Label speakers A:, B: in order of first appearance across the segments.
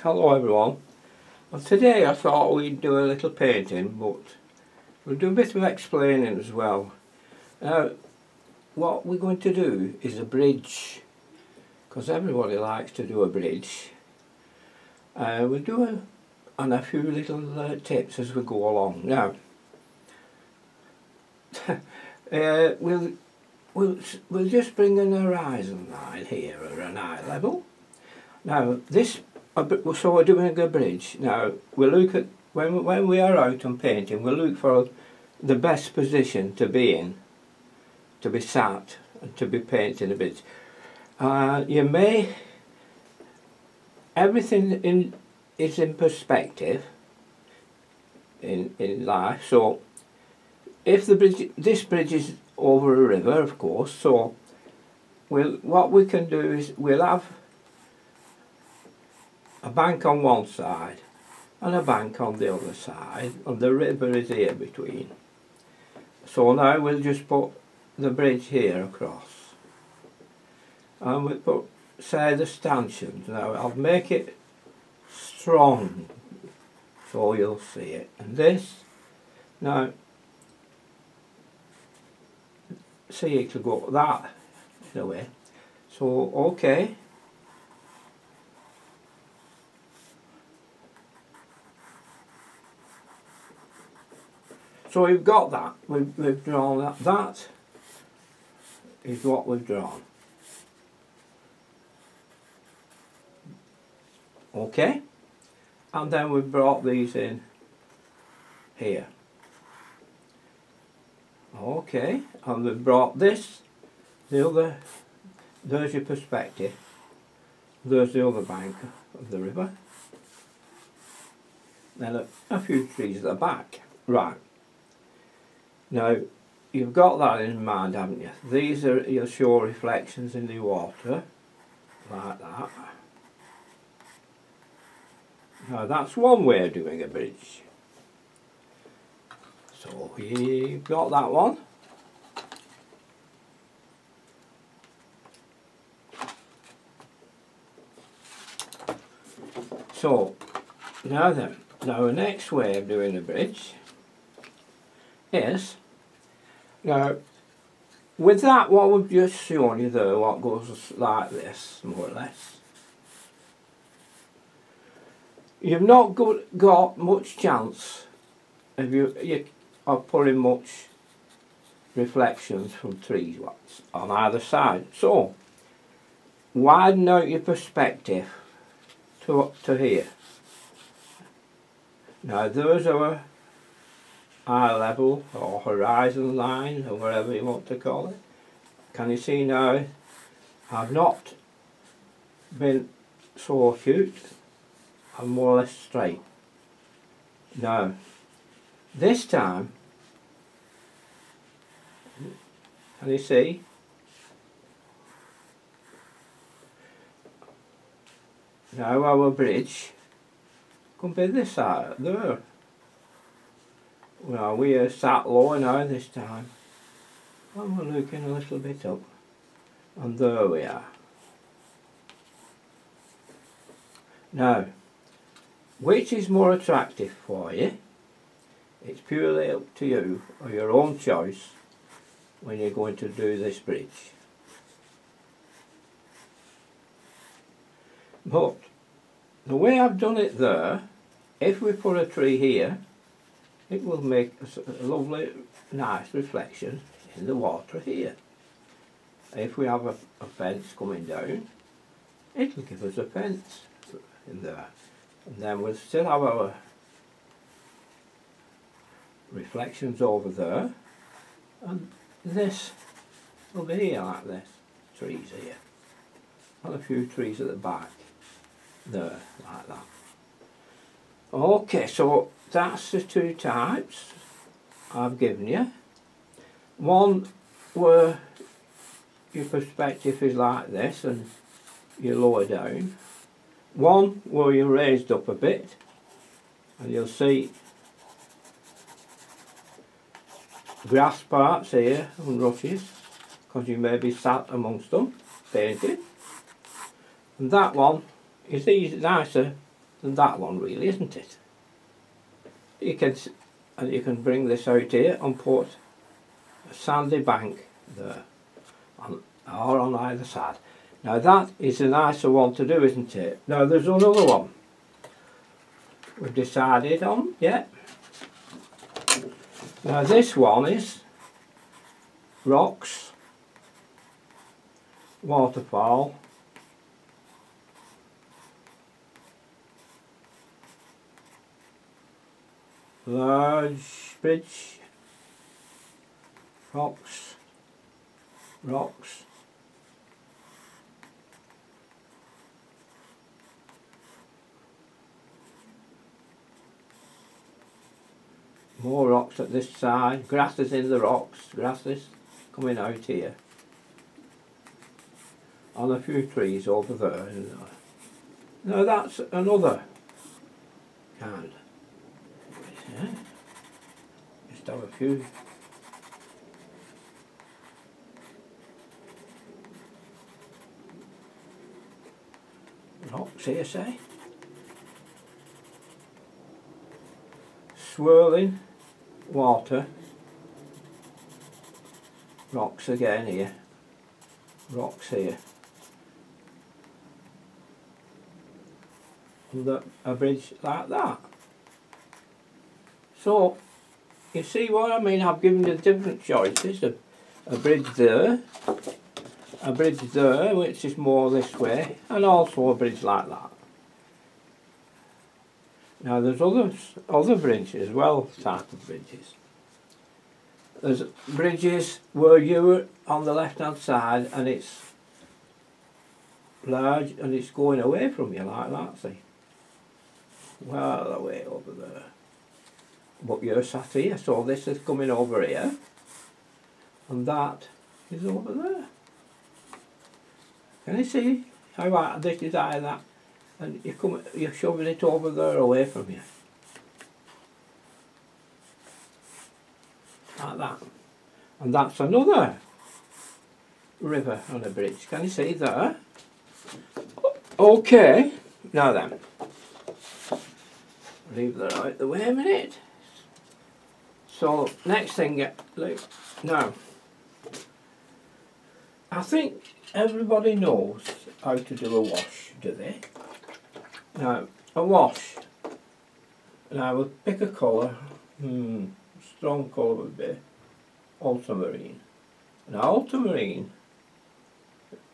A: Hello everyone. Well, today I thought we'd do a little painting, but we'll do a bit of explaining as well. Now, what we're going to do is a bridge, because everybody likes to do a bridge. We'll do a few little tips as we go along. Now, we'll just bring an horizon line here, or an eye level. Now so we're doing a bridge. Now we'll look at, when we are out and painting, we'll look for the best position to be in, to be sat and to be painting a bridge. Everything is in perspective in life. So if this bridge is over a river, of course, so what we can do is we'll have a bank on one side and a bank on the other side, and the river is here between. So now we'll just put the bridge here across, and we'll put, say, the stanchions. Now I'll make it strong so you'll see it. And this, now see, it will go that in a way. So okay. So we've got that, we've drawn that. That is what we've drawn. Okay, and then we've brought these in here. Okay, and we've brought this, the other, there's your perspective, there's the other bank of the river. Then a few trees at the back. Right. Now, you've got that in mind, haven't you? These are, you'll show reflections in the water, like that. Now, that's one way of doing a bridge. So, you've got that one. So, now then, the next way of doing a bridge is, now with that, what we've just shown you there, what goes like this, more or less, you've not got much chance of putting much reflections from trees on either side. So widen out your perspective to here. Now there's our eye level or horizon line, or whatever you want to call it. Can you see now, I've not been so acute, I'm more or less straight. Now this time, can you see, now our bridge can be this side there. Well, we are sat low now this time, and we're looking a little bit up, and there we are. Now, which is more attractive for you? It's purely up to you, or your own choice, when you're going to do this bridge. But the way I've done it there, if we put a tree here, it will make a lovely, nice reflection in the water here. If we have a fence coming down, it will give us a fence in there. And then we'll still have our reflections over there, and this will be here like this, trees here, and a few trees at the back, there, like that. Okay, so that's the two types I've given you. One where your perspective is like this and you're lower down. One where you're raised up a bit and you'll see grass parts here and rushes, because you may be sat amongst them painting. And that one is nicer than that one, really, isn't it? And you can bring this out here and put a sandy bank there, or on either side. Now that is a nicer one to do, isn't it? Now there's another one we've decided on, yeah. Now this one is rocks, waterfall, large bridge, rocks, more rocks at this side, grasses in the rocks, grasses coming out here, and a few trees over there. Now that's another kind. Yeah. Just have a few. Rocks here, say. Swirling water. Rocks again here. Rocks here. And a bridge like that. So, you see what I mean? I've given you different choices. A bridge there, which is more this way, and also a bridge like that. Now there's other bridges as well, type of bridges. There's bridges where you're on the left hand side and it's large and it's going away from you like that, see? Well away over there. But you're sat here, so this is coming over here, and that is over there. Can you see how this is like that, and you're shoving it over there away from you, like that, and that's another river on a bridge. Can you see there? Okay, now then, leave that out the way a minute. So next thing, look, now, I think everybody knows how to do a wash, do they? Now, a wash, now we'll pick a colour, strong colour would be ultramarine. Now ultramarine,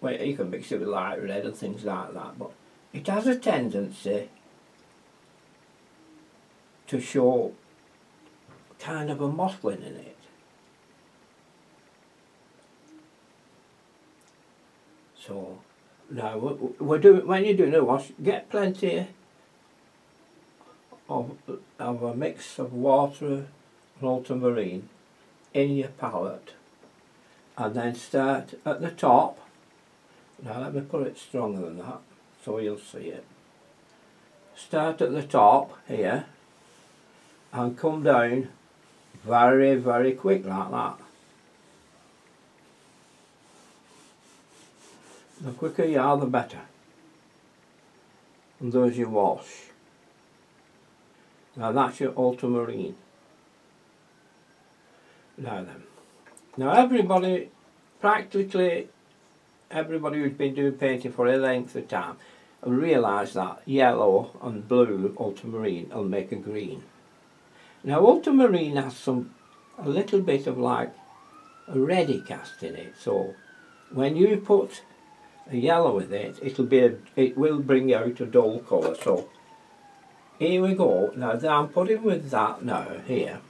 A: well, you can mix it with light red and things like that, but it has a tendency to show kind of a mottlin in it. So now when you're doing a wash, get plenty of a mix of water and ultramarine in your palette, and then start at the top. Now let me put it stronger than that so you'll see it. Start at the top here and come down very, very quick like that. The quicker you are, the better. And there's your wash. Now that's your ultramarine. Now then. Now everybody, practically everybody who's been doing painting for a length of time will realise that yellow and blue ultramarine will make a green. Now ultramarine has a little bit of like a reddy cast in it, so when you put a yellow with it, it will bring out a dull colour. So here we go. Now I'm putting with that now here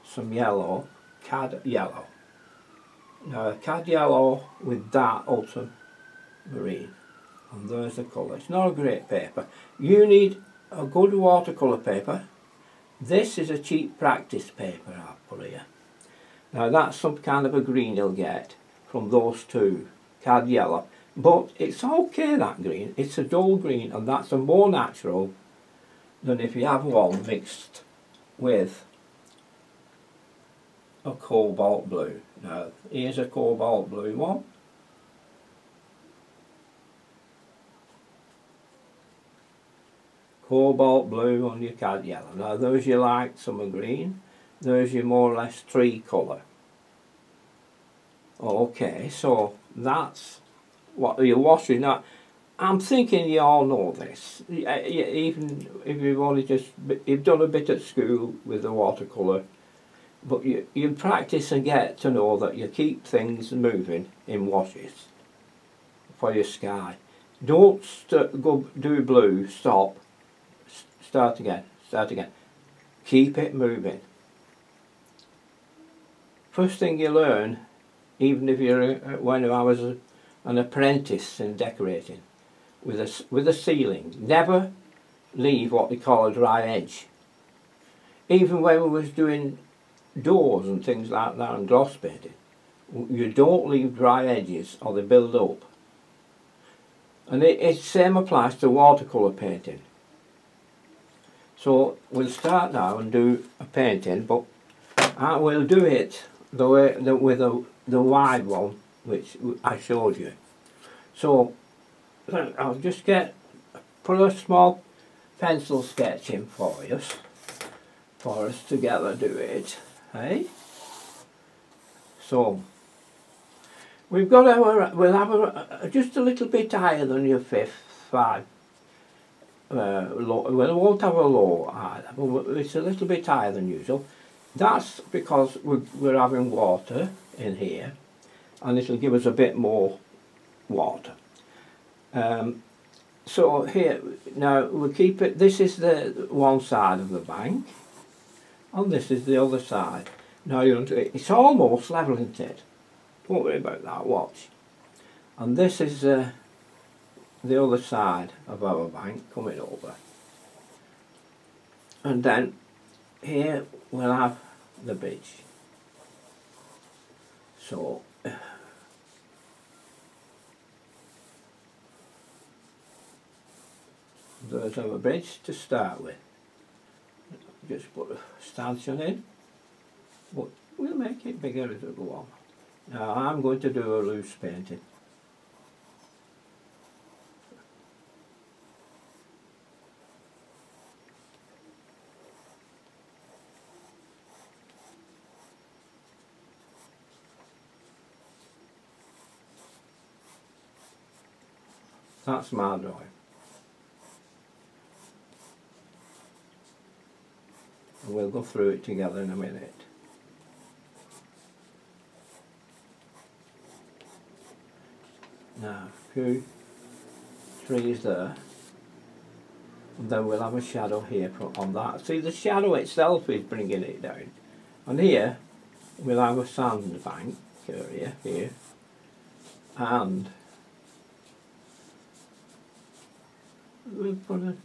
A: some yellow, cad yellow. Now cad yellow with that ultramarine, and there's the colour. It's not a great paper. You need a good watercolour paper. This is a cheap practice paper I've put here. Now that's some kind of a green you'll get from those two, cad yellow. But it's okay, that green. It's a dull green, and that's a more natural than if you have one mixed with a cobalt blue. Now here's a cobalt blue one. cobalt blue on your cad yellow. Now those you light summer green, those you more or less tree colour. Okay, so that's what you're washing. Now, I'm thinking you all know this. Even if you've only you've done a bit at school with the watercolour, but you practice and get to know that you keep things moving in washes for your sky. Don't go do blue, stop, start again, start again. Keep it moving. First thing you learn, even if you're when I was an apprentice in decorating, with a ceiling, never leave what they call a dry edge. Even when we was doing doors and things like that and gloss painting, you don't leave dry edges or they build up. And it same applies to watercolour painting. So we'll start now and do a painting, but I will do it the way with the wide one which I showed you. So I'll just put a small pencil sketch in for us together do it, hey? So we've got we'll have just a little bit higher than your 5. Low, well, we won't have a low high level, it's a little bit higher than usual. That's because we're having water in here, and it'll give us a bit more water. So here, now we'll keep it, this is the one side of the bank, and this is the other side. Now it's almost level, isn't it? Don't worry about that, watch. And this is the other side of our bank coming over. And then here we'll have the bridge. So there's our bridge to start with. Just put a stanchion in, but we'll make it bigger as we go on. Now I'm going to do a loose painting. That's my drawing. And we'll go through it together in a minute. Now, a few trees there, and then we'll have a shadow here on that. See, the shadow itself is bringing it down. And here, we'll have a sandbank area here, and we'll put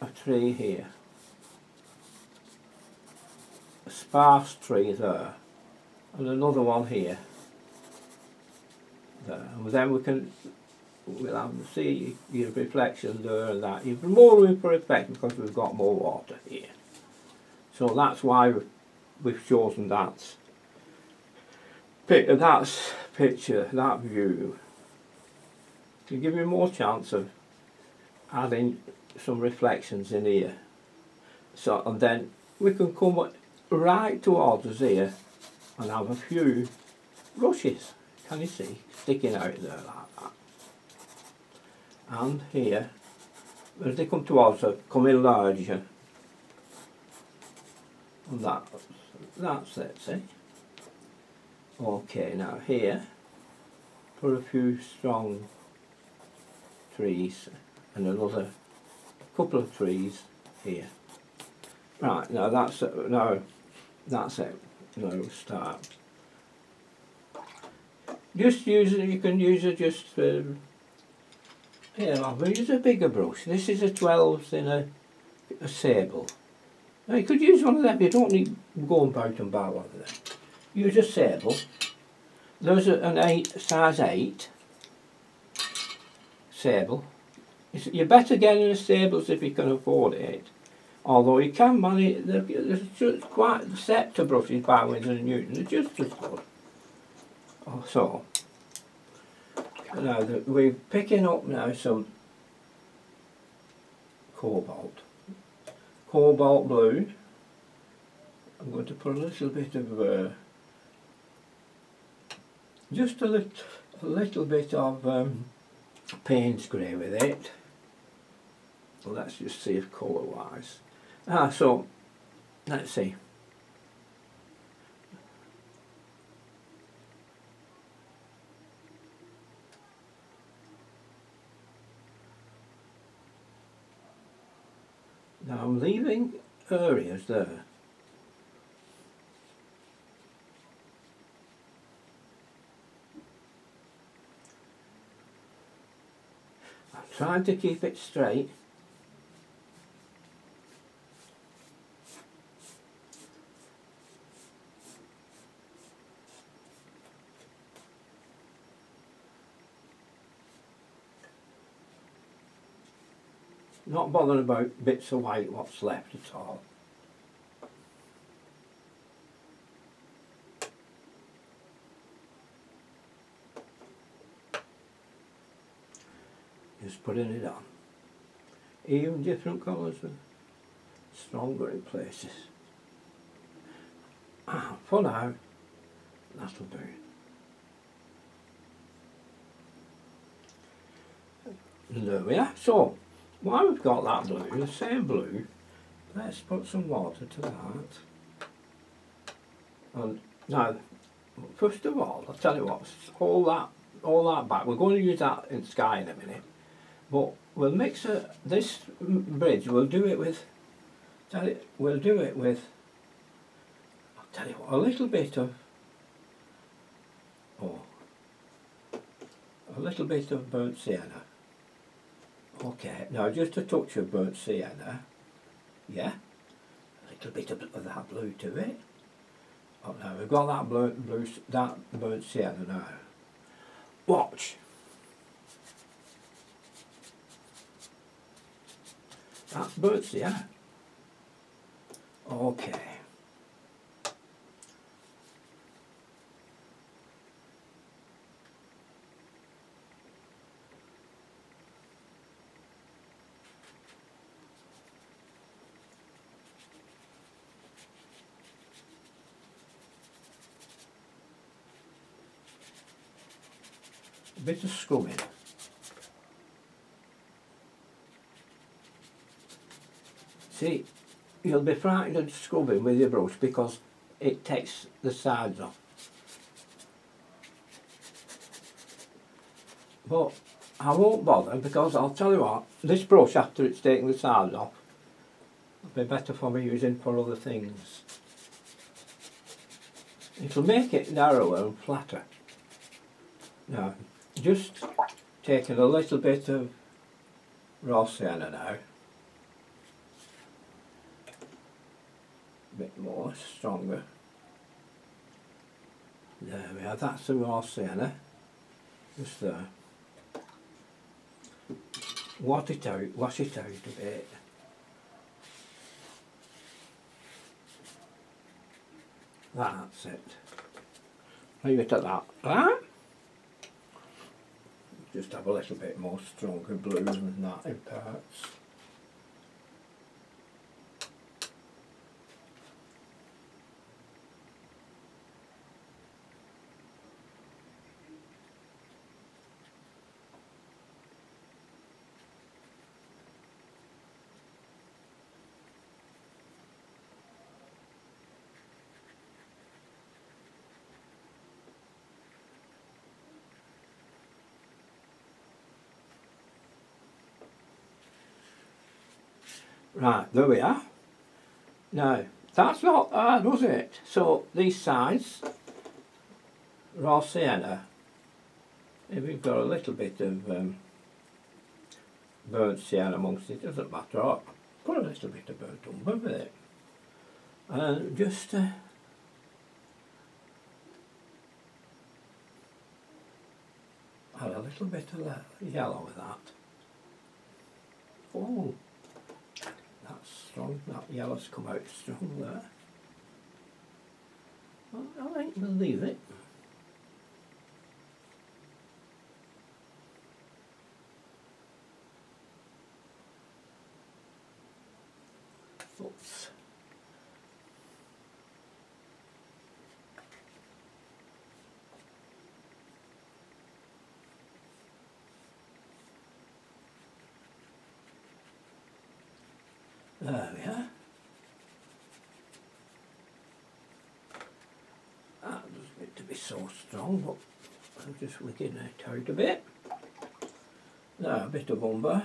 A: a tree here. A sparse tree there, and another one here. There. And then we'll have to see your reflection there and that. You've more room for effect because we've got more water here. So that's why we've chosen that picture, that view, to give you more chance of adding some reflections in here. So, and then we can come right towards us here and have a few brushes. Can you see? Sticking out there like that. And here, as they come towards us, come in larger. And that's it, see? Okay, now here, put a few strong trees and another couple of trees here. Right, now that's it. Now we'll start. Just use it, you can use it just here, I'll use a bigger brush. This is a 12s in a sable. Now you could use one of them, you don't need going about and about one of them. Use a sable. There's an size 8 sable. You're better getting the sables if you can afford it. Although you can manage, there's just quite set to brushes by Winsor & Newton, they're just as good. So, now we're picking up now some cobalt blue. I'm going to put a little bit of just a little bit of Payne's grey with it. So let's just see if colour wise. So let's see. Now I'm leaving areas there. I'm trying to keep it straight. Not bothering about bits of white what's left at all. Just putting it on. Even different colours are stronger in places. For now, that'll do. And there we are. So, while we've got that blue, the same blue, let's put some water to that. And now, first of all, I'll tell you what, all that back. We're going to use that in sky in a minute, but we'll mix this bridge. We'll do it with. I'll tell you what, a little bit of. A little bit of burnt sienna. Okay, now just a touch of burnt sienna, yeah, a little bit of that blue to it. Oh, now we've got that burnt sienna now. Watch. That's burnt sienna. Okay. A bit of scrubbing. See, you'll be frightened of scrubbing with your brush because it takes the sides off. But I won't bother because I'll tell you what, this brush after it's taken the sides off, it'll be better for me using for other things. It'll make it narrower and flatter. Now, just taking a little bit of raw sienna now. A bit more, stronger. There we are, that's the raw sienna. Just there. Wash it out a bit. That's it. Leave it at that. Just have a little bit more stronger blue than that in parts. Right, there we are. Now, that's not hard, was it? So, these sides, raw sienna, if we've got a little bit of burnt sienna amongst it, doesn't matter. I'll put a little bit of burnt umber with it. And just add a little bit of yellow with that. Oh! That's strong, that yellow's come out strong there. Well, I think we'll leave it. Oops. There we are. That doesn't need to be so strong, but I'm just wigging it out a bit. Now a bit of umber.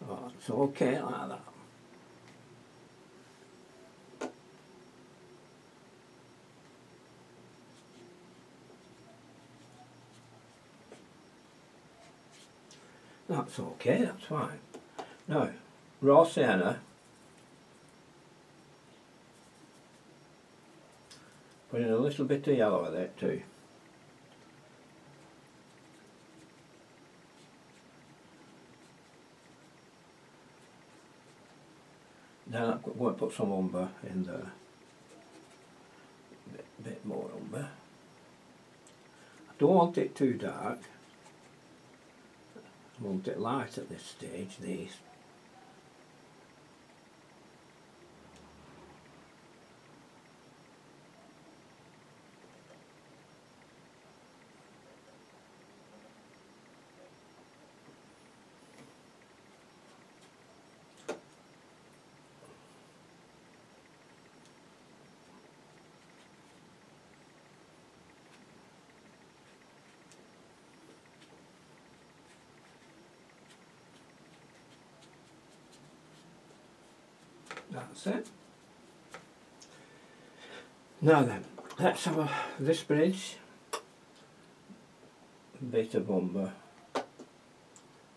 A: Oh, it's okay like that. That's okay, that's fine. Now, raw sienna. Put in a little bit of yellow with it too. Then I'm going to put some umber in there. Bit more umber. I don't want it too dark. I want it light at this stage, these. That's it. Now then, let's have this bridge. A bit of umber,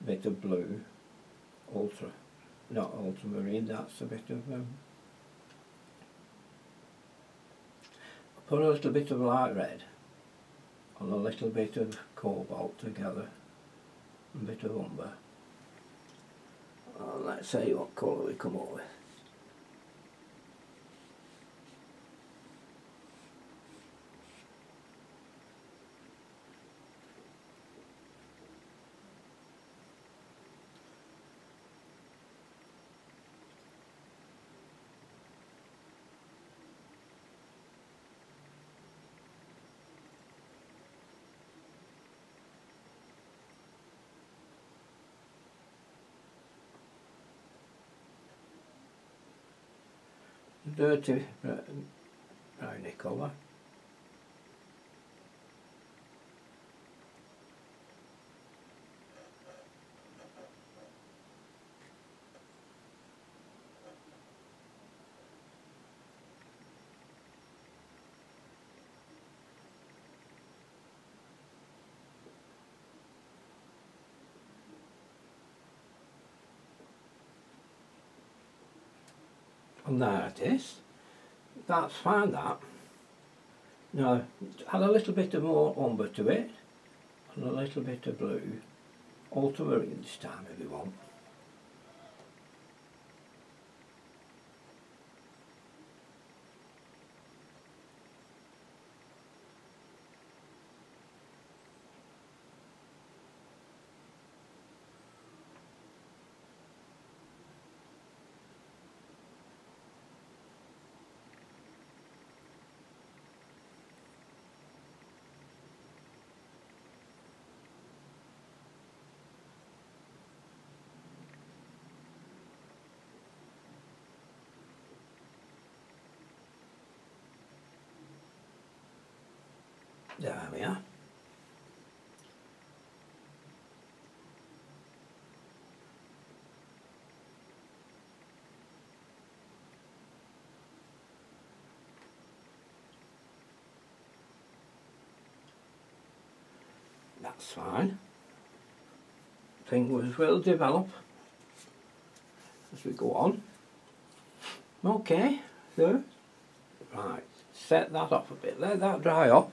A: bit of blue, not ultramarine, that's a bit of put a little bit of light red and a little bit of cobalt together, a bit of umber. And let's see what colour we come up with. Dirty browny colour. And there it is. That's fine, that. Now, add a little bit of more umber to it, and a little bit of blue, ultramarine this time if you want. There we are. That's fine. Things will develop as we go on. Okay, so, right, set that off a bit, let that dry off.